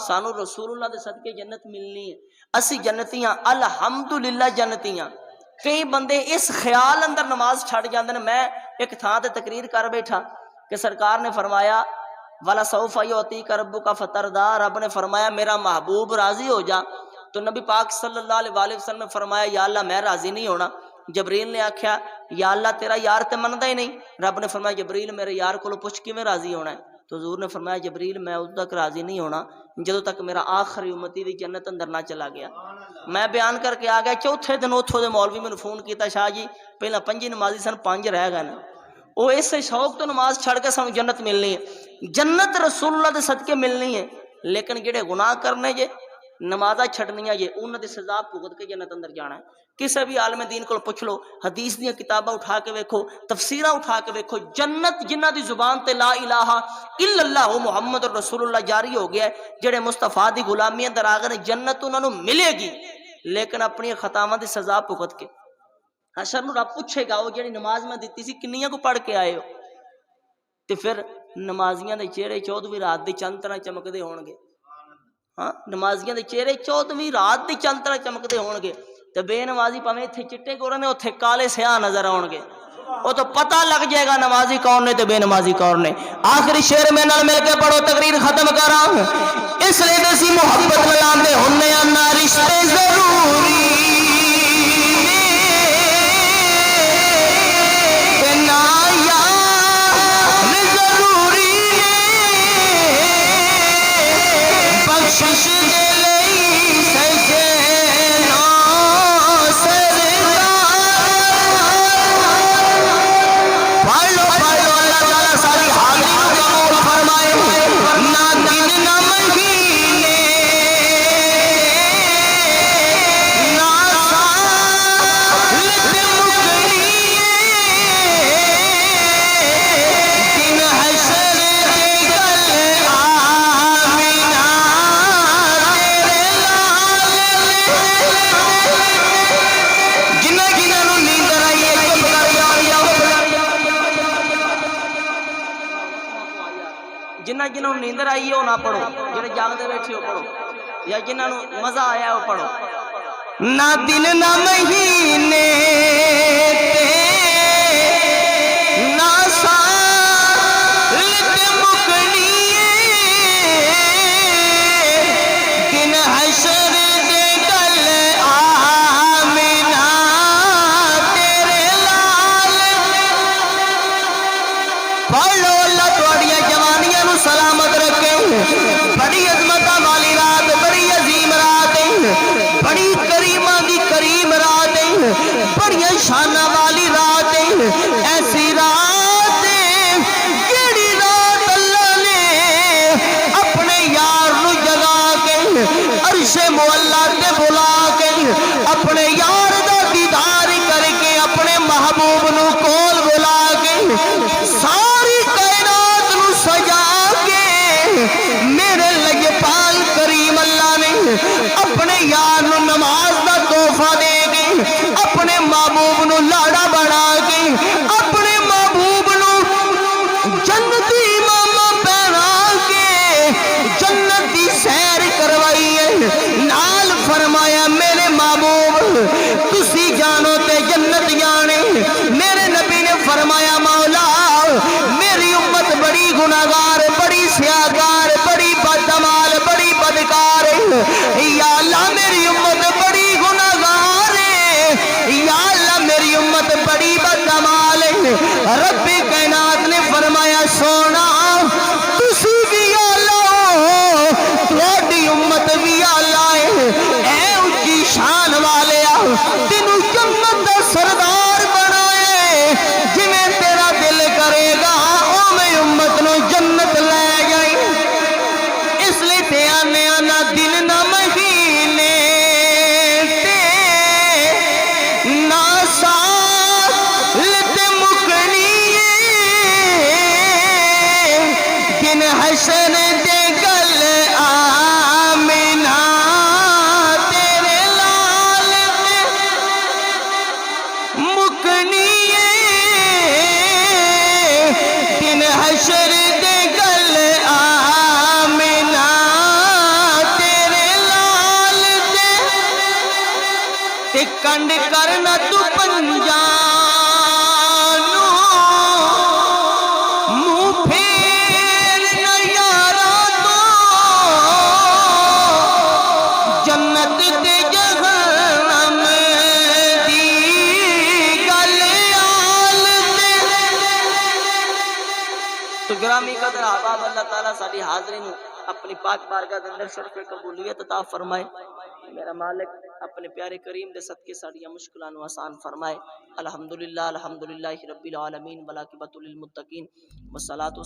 سانو رسول اللہ دے صدقے جنت ملنی ہے، اسی جنتیاں الحمدللہ جنتیاں۔ کئی بندے اس خیال اندر نماز چھڑ جاندے نے۔ میں ایک تھاں تے تقریر کر بیٹھا کہ سرکار نے فرمایا والا سوف یعطیک ربک فترضی، رب نے فرمایا میرا محبوب راضی ہو جا، تو نبی پاک صلی اللہ علیہ وآلہ وسلم نے فرمایا یا اللہ میں راضی نہیں ہونا۔ جبریل نے آکھیا یا اللہ تیرا یار تے مندا ہی نہیں۔ رب نے فرمایا جبریل میرے یار کو پوچھ کیویں راضی ہونا ہے؟ تو حضور نے فرمایا جبریل میں ادو تک راضی نہیں ہونا جدوں تک میرا آخری امتی بھی جنت اندر نہ چلا گیا۔ میں بیان کر کے آ گیا، چوتھے دن اتھوں دے مولوی میں فون کیتا، شاہ جی پہلا 5 نمازی سن 5 رہ گئے نا۔ وہ اس شوق تو نماز چھڑ کے سانو جنت ملنی ہے، جنت رسول اللہ دے صدقے ملنی ہے، لیکن جڑے گناہ کرنے جے نمازاں چھڑنیاں جے انہاں دی سزا بھگت کے جنت اندر جانا ہے۔ کسی بھی عالم دین کو پوچھ لو، حدیث دیاں کتاباں اٹھا کے ویکھو، تفسیراں اٹھا کے ویکھو، جنت جنہاں دی زبان تے لا الہ الا اللہ محمد رسول اللہ جاری ہو گیا ہے، جڑے مصطفیٰ دی غلامی اندر آ گئے جنت انہاں نوں ملے گی، لیکن اپنی خطاواں دی سزا بھگت کے۔ حشر نوں رب پوچھے گا وہ جڑی نماز میں دتی سی کنیاں کو پڑھ کے آئے ہو؟ تے پھر نمازیاں دے چہرے 14ویں رات دی چند طرح چمکدے ہون گے۔ ہاں نمازیاں دے چہرے 14ویں رات دی چند طرح چمکدے ہون گے، تے بے نمازی پاویں اتھے چٹے گورے نے اتھے کالے سیاہ نظر آؤں گے۔ وہ تو پتہ لگ جائے گا نمازی کون نے تے بے نمازی کون نے۔ آخری شعر میں نال مل کے پڑھو تقریر ختم کراں۔ اس لیے دسی محبت ملاندے ہونے انا رشتے ضروری جنہوں نیندر آئی ہو نہ پڑھو، جنہیں جاگتے بیٹھے ہو پڑھو، یا جنہوں مزہ آیا ہو پڑھو۔ نہ دن نہ مہینے نہ سال مکنی دن حشر دے گل آمینہ تیرے لال پڑھو اللہ توڑیاں جوانیاں نو سلامت رکھے۔ بڑی عظمت والی رات، بڑی عظیم رات، بڑی کریمہ دی کریم رات، بڑی شانہ والی رات، ایسی رات کیڑی رات اللہ نے اپنے یار نو جگا کے عرش معلا تے بلا کے اپنے یار دا دیدار کر کے اپنے محبوب نو کول بلا کے ساری کائنات نو سجا کے میرے لگے پال کریم اللہ نے اپنے یار نو نماز دا تحفہ دے کے اپنے محبوب نو لاڑا بنا کے اپنے محبوب نو جنتی امامہ پہنا کے جنت دی سیر کروائی ہے۔ نال فرمایا میرے محبوب تسی جانو تے جنت جانے۔ میرے نبی نے فرمایا مولا میری امت بڑی گناہگار، بڑی سیاہگار، بڑی بدعمال، بڑی بدکار ہے، یا اللہ میری امت بڑی گناہگار ہے، یا اللہ میری امت بڑی بدعمال ہے۔ رب کائنات نے فرمایا سونا تسی بھی آلہ ہو، تھوڑی امت بھی آلہ ہے، اے اونچی شان والے تینوں جنت دا سردار بنائے، جویں تیرا دل کرے گا اوویں امت نو جنت لے جائے۔ اس لیے تے آنے نہ دن نہ مہینے نہ سال تے مکنی دن حشر دے گل آمینہ تیرے لال مکنی دن حشر دے گل آمینہ کنڈ کرنا تو پنجانو منہ پھیر نہ یارا تو جنت تے جہنم دی گل آل تے۔ تو گرامی قدر احباب، اللہ تعالیٰ ساری حاضرین اپنی پاک بارگاہ دے اندر شرف قبولیت عطا فرمائے۔ میرا مالک اپنے پیارے کریم دے صدقے ساڑیاں مشکلاں نو آسان فرمائے۔ الحمدللہ الحمدللہ رب العالمین والعاقبۃ للمتقین والصلاۃ